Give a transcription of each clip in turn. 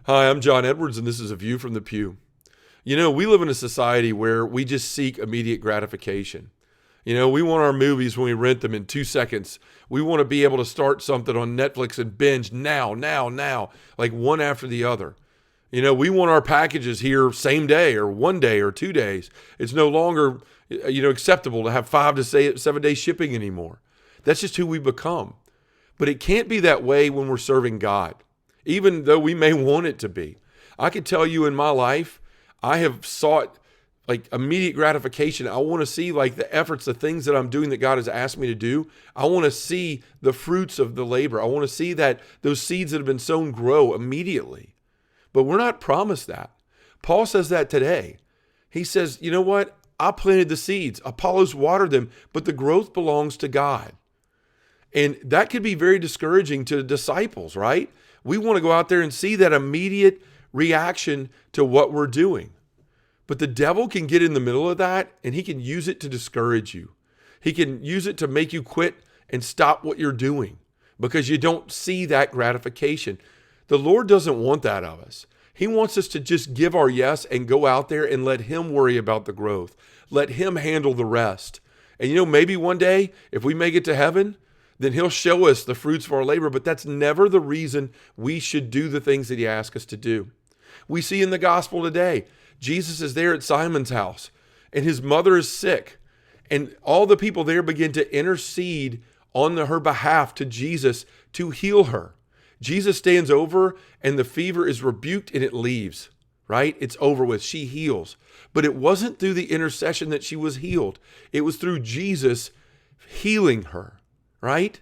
Hi, I'm John Edwards, and this is A View from the Pew. You know, we live in a society where we just seek immediate gratification. You know, we want our movies when we rent them in 2 seconds. We want to be able to start something on Netflix and binge now, like one after the other. You know, we want our packages here same day or 1 day or 2 days. It's no longer, acceptable to have 5 to 7 day shipping anymore. That's just who we become. But it can't be that way when we're serving God, even though we may want it to be. I could tell you in my life, I have sought like immediate gratification. I want to see like the efforts, the things that I'm doing that God has asked me to do. I want to see the fruits of the labor. I want to see that those seeds that have been sown grow immediately. But we're not promised that. Paul says that today. He says, you know what? I planted the seeds. Apollos watered them, but the growth belongs to God. And that could be very discouraging to disciples, right? We want to go out there and see that immediate reaction to what we're doing. But the devil can get in the middle of that and he can use it to discourage you. He can use it to make you quit and stop what you're doing because you don't see that gratification. The Lord doesn't want that of us. He wants us to just give our yes and go out there and let him worry about the growth. Let him handle the rest. And maybe one day if we make it to heaven, then he'll show us the fruits of our labor, but that's never the reason we should do the things that he asks us to do. We see in the gospel today, Jesus is there at Simon's house and his mother is sick and all the people there begin to intercede on her behalf to Jesus to heal her. Jesus stands over and the fever is rebuked and it leaves, right? It's over with. She heals. But it wasn't through the intercession that she was healed. It was through Jesus healing her. Right?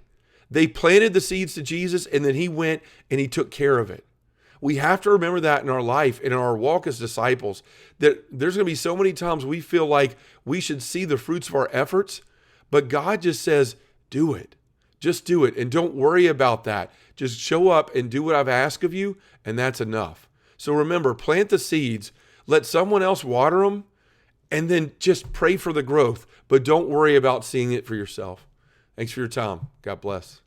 They planted the seeds to Jesus and then he went and he took care of it. We have to remember that in our life and in our walk as disciples, that there's going to be so many times we feel like we should see the fruits of our efforts, but God just says, do it. Just do it. And don't worry about that. Just show up and do what I've asked of you, and that's enough. So remember, plant the seeds, let someone else water them, and then just pray for the growth, but don't worry about seeing it for yourself. Thanks for your time. God bless.